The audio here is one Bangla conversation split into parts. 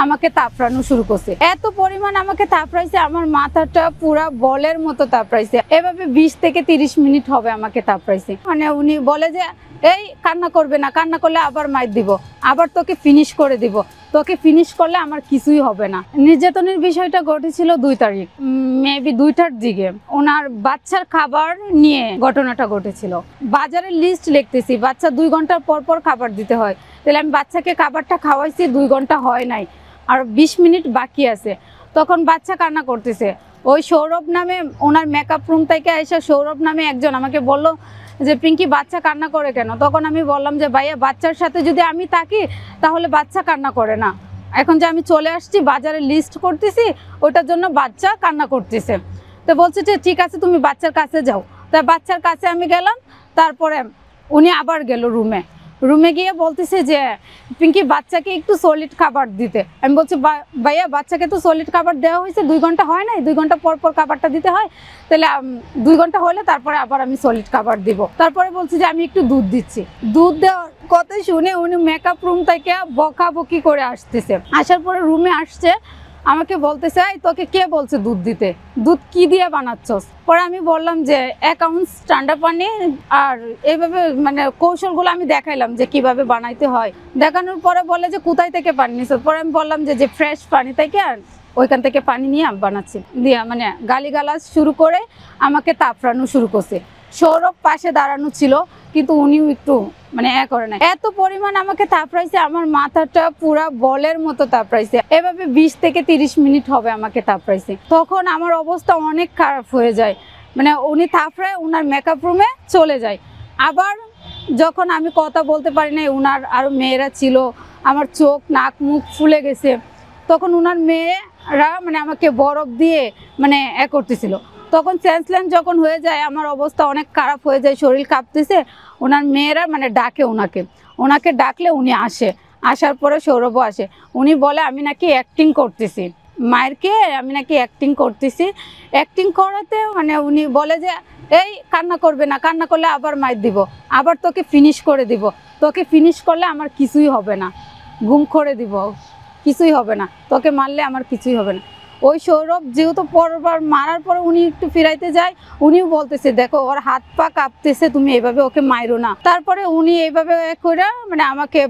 আমাকে তাপড়ানো শুরু করছে। এত পরিমাণ আমাকে তাপড়াইছে, আমার মাথাটা পুরা বলের মতো তাপড়াইছে। এভাবে 20 থেকে 30 মিনিট হবে আমাকে তাপড়াইছে। মানে উনি বলে যে এই কান্না করবে না, কান্না করলে আবার মাইর দিব, আবার তোকে ফিনিশ করে দিব, তোকে ফিনিশ করলে আমার কিছুই হবে না। নির্যাতনের বিষয়টা ঘটেছিল 2 তারিখ, মেবি 2টার দিকে। ওনার বাচ্চার খাবার নিয়ে ঘটনাটা ঘটেছিল। বাজারের লিস্ট লিখতেছি, বাচ্চা 2 ঘন্টার পর পর খাবার দিতে হয়। তাহলে আমি বাচ্চাকে খাবারটা খাওয়াইছি, 2 ঘন্টা হয় নাই, আর 20 মিনিট বাকি আছে। তখন বাচ্চা কান্না করতেছে। ওই সৌরভ নামে, ওনার মেকআপ রুম থেকে এসে সৌরভ নামে একজন আমাকে বলল যে পিঙ্কি বাচ্চা কান্না করে কেন? তখন আমি বললাম যে ভাইয়া বাচ্চার সাথে যদি আমি থাকি তাহলে বাচ্চা কান্না করে না, এখন যে আমি চলে আসছি বাজারে লিস্ট করতেছি ওটার জন্য বাচ্চা কান্না করতেছে। তো বলছে যে ঠিক আছে তুমি বাচ্চার কাছে যাও। তা বাচ্চার কাছে আমি গেলাম। তারপরে উনি আবার গেল রুমে গিয়ে বলতেছে যে পিঙ্কি বাচ্চাকে একটু সলিড খাবার দিতে। আমি বলছি ভাইয়া বাচ্চাকে তো সলিড খাবার দেওয়া হয়েছে, 2 ঘন্টা হয় নাই, 2 ঘন্টা পর পর খাবারটা দিতে হয়, তাহলে 2 ঘন্টা হলে তারপরে আবার আমি সলিড খাবার দিব। তারপরে বলছি যে আমি একটু দুধ দিচ্ছি। দুধ দেওয়ার কথা শুনে উনি মেকআপ রুম থেকে বকাবকি করে আসতেছে। আসার পরে রুমে আসছে, আমাকে বলতেছে এই তোকে কে বলছে দুধ দিতে, দুধ কি দিয়ে বানাচ্ছস? পরে আমি বললাম যে অ্যাকাউন্টস ঠান্ডা পানি, আর এইভাবে মানে কৌশলগুলো আমি দেখাইলাম যে কিভাবে বানাইতে হয়। দেখানোর পরে বলে যে কোথায় থেকে পানি নিছ? পরে আমি বললাম যে ফ্রেশ পানি থেকে, ওইখান থেকে পানি নিয়ে আমি বানাচ্ছি। দিয়া মানে গালিগালাজ শুরু করে আমাকে তাপড়ানো শুরু করছে। সৌরভ পাশে দাঁড়ানো ছিল, কিন্তু উনিও একটু মানে করে না। এত পরিমাণ আমাকে তাপড়াইছে, আমার মাথাটা পুরা বলের মতো তাপড়াইছে। এভাবে 20 থেকে 30 মিনিট হবে আমাকে তাপড়াইছে। তখন আমার অবস্থা অনেক খারাপ হয়ে যায়। মানে উনি তাপড়ায় উনার মেকআপ রুমে চলে যায়। আবার যখন আমি কথা বলতে পারি না, উনার আরও মেয়েরা ছিল, আমার চোখ নাক মুখ ফুলে গেছে, তখন উনার মেয়েরা মানে আমাকে বরফ দিয়ে মানে করতেছিল। তখন সেন্সলেস যখন হয়ে যায়, আমার অবস্থা অনেক খারাপ হয়ে যায়, শরীর কাঁপতেছে। ওনার মেয়েরা মানে ডাকে ওনাকে ডাকলে উনি আসে। আসার পরে সৌরভও আসে। উনি বলে আমি নাকি অ্যাক্টিং করতেছি, মায়েরকে আমি নাকি অ্যাক্টিং করতেছি। অ্যাক্টিং করাতে মানে উনি বলে যে এই কান্না করবে না, কান্না করলে আবার মাইর দিব, আবার তোকে ফিনিশ করে দিব, তোকে ফিনিশ করলে আমার কিছুই হবে না, গুম করে দিব, কিছুই হবে না, তোকে মারলে আমার কিছুই হবে না। ওই সৌরভ যেহেতু পরবার মারার পরে উনি একটু ফিরাইতে যায়, উনিও বলতেছে দেখো ওর হাত পা কাঁপতেছে, তুমি এইভাবে ওকে মাইরো না। তারপরে উনি এইভাবে করে মানে আমাকে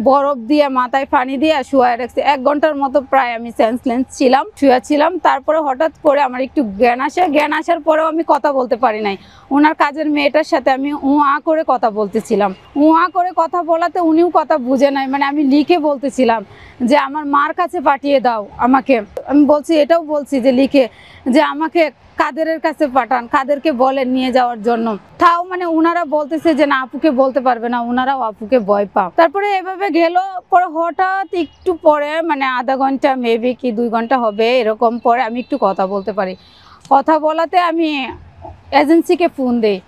বরফ দিয়ে মাথায় পানি দিয়ে শুয়ে রাখছে। 1 ঘন্টার মতো প্রায় আমি সেন্সলেস ছিলাম, শুয়ে ছিলাম। তারপরে হঠাৎ করে আমার একটু জ্ঞান আসে। জ্ঞান আসার পরেও আমি কথা বলতে পারি নাই। ওনার কাজের মেয়েটার সাথে আমি উঁ করে কথা বলতেছিলাম। উঁ করে কথা বলাতে উনিও কথা বুঝে নাই। মানে আমি লিখে বলতেছিলাম যে আমার মার কাছে পাঠিয়ে দাও আমাকে। আমি বলছি, এটাও বলছি যে লিখে যে আমাকে কাদেরের কাছে পাঠান, কাদেরকে বলেন নিয়ে যাওয়ার জন্য। তাও মানে ওনারা বলতেছে যে না আপুকে বলতে পারবে না, ওনারাও আপুকে ভয় পাও। তারপরে এভাবে গেল। পরে হঠাৎ একটু পরে মানে আধা ঘন্টা মেবি কি 2 ঘন্টা হবে এরকম পরে আমি একটু কথা বলতে পারি। কথা বলাতে আমি এজেন্সিকে ফোন দেই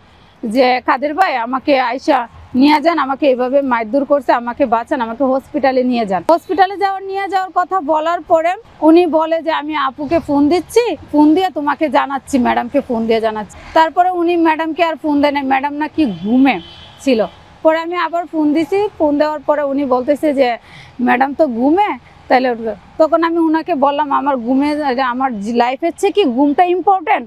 যে কাদের ভাই আমাকে আয়শা নিয়ে যান, আমাকে এভাবে মারধর করছে, আমাকে বাঁচান, আমাকে হসপিটালে নিয়ে যান। হসপিটালে নিয়ে যাওয়ার কথা বলার পরে উনি বলে যে আমি আপুকে ফোন দিচ্ছি, ফোন দিয়ে তোমাকে জানাচ্ছি, ম্যাডামকে ফোন দিয়ে জানাচ্ছি। তারপরে উনি ম্যাডামকে আর ফোন দেয় না, ম্যাডাম নাকি ঘুমে ছিল। পরে আমি আবার ফোন দিছি, ফোন দেওয়ার পরে উনি বলতেছে যে ম্যাডাম তো ঘুমে, তাহলে তখন আমি ওনাকে বললাম আমার ঘুমে, আমার লাইফের চেয়ে কি ঘুমটা ইম্পর্টেন্ট,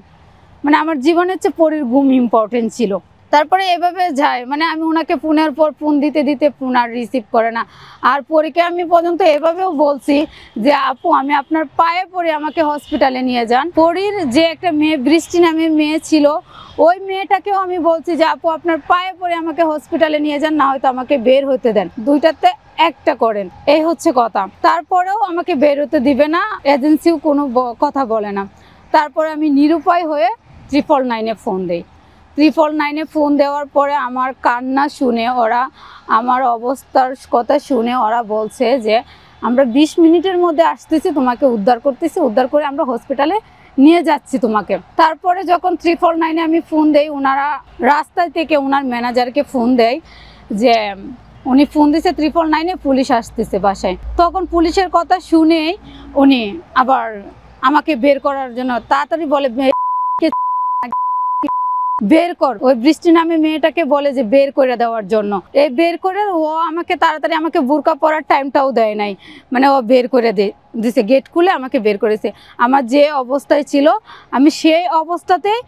মানে আমার জীবনের চেয়ে পরীর ঘুম ইম্পর্টেন্ট ছিল। তারপরে এভাবে যায়, মানে আমি ওনাকে ফোনের পর ফোন দিতে দিতে ফোন আর রিসিভ করে না। আর পরীকে আমি পর্যন্ত এভাবেও বলছি যে আপু আমি আপনার পায়ে পড়ে আমাকে হসপিটালে নিয়ে যান। পরীর যে একটা মেয়ে বৃষ্টি নামে মেয়ে ছিল, ওই মেয়েটাকেও আমি বলছি যে আপু আপনার পায়ে পড়ে আমাকে হসপিটালে নিয়ে যান, না হয়তো আমাকে বের হতে দেন, দুইটাতে একটা করেন, এই হচ্ছে কথা। তারপরেও আমাকে বের হতে দিবে না, এজেন্সিও কোনো কথা বলে না। তারপরে আমি নিরুপায় হয়ে 999-এ ফোন দিই। 999-এ ফোন দেওয়ার পরে আমার কান্না শুনে ওরা, আমার অবস্থার কথা শুনে ওরা বলছে যে আমরা 20 মিনিটের মধ্যে আসতেছি, তোমাকে উদ্ধার করতেছি, উদ্ধার করে আমরা হসপিটালে নিয়ে যাচ্ছি তোমাকে। তারপরে যখন 999-এ আমি ফোন দেই, ওনারা রাস্তায় থেকে ওনার ম্যানেজারকে ফোন দেয় যে উনি ফোন দিছে 999-এ পুলিশ আসতেছে বাসায়। তখন পুলিশের কথা শুনেই উনি আবার আমাকে বের করার জন্য তাড়াতাড়ি বলে বের কর, ওই বৃষ্টি নামে মেয়েটাকে বলে যে বের করে দেওয়ার জন্য। এই বের করে ও আমাকে তাড়াতাড়ি আমাকে বোরকা পরার টাইমটাও দেয় নাই, মানে ও বের করে দিছে, গেট খুলে আমাকে বের করেছে। আমার যে অবস্থায় ছিল আমি সেই অবস্থাতেই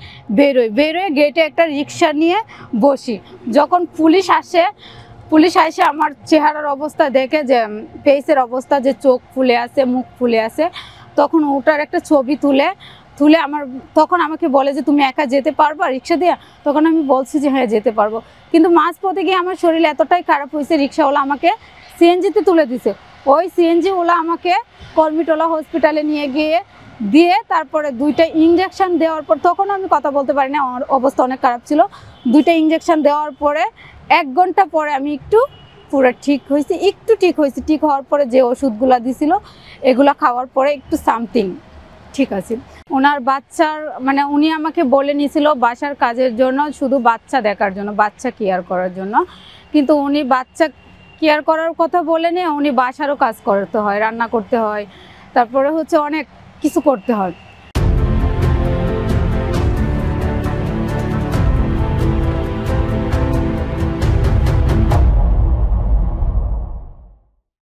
বেরোয় গেটে একটা রিক্সা নিয়ে বসি। যখন পুলিশ এসে আমার চেহারার অবস্থা দেখে, যে ফেসের অবস্থা, যে চোখ ফুলে আছে, মুখ ফুলে আছে, তখন ওটার একটা ছবি তুলে তখন আমাকে বলে যে তুমি একা যেতে পারবা রিক্সা দিয়ে? তখন আমি বলছি যে হ্যাঁ যেতে পারবো। কিন্তু মাঝপথে গিয়ে আমার শরীর এতটাই খারাপ হয়েছে, রিক্সাওয়ালা আমাকে সিএনজিতে তুলে দিছে। ওই সিএনজিওয়ালা আমাকে কর্মীটোলা হসপিটালে নিয়ে দিয়ে তারপরে 2টা ইঞ্জেকশন দেওয়ার পর, তখন আমি কথা বলতে পারি না, আমার অবস্থা অনেক খারাপ ছিল। 2টা ইঞ্জেকশন দেওয়ার পরে 1 ঘন্টা পরে আমি পুরো ঠিক হয়েছি। ঠিক হওয়ার পরে যে ওষুধগুলো দিছিল এগুলো খাওয়ার পরে একটু সামথিং ঠিক আছে। ওনার বাচ্চার মানে উনি আমাকে বলে নিয়েছিল বাসার কাজের জন্য, শুধু বাচ্চা দেখার জন্য, বাচ্চা কেয়ার করার জন্য। কিন্তু উনি বাচ্চা কেয়ার করার কথা বলেনি, উনি বাসারও কাজ করতে হয়, রান্না করতে হয়, তারপরে হচ্ছে অনেক কিছু করতে হয়।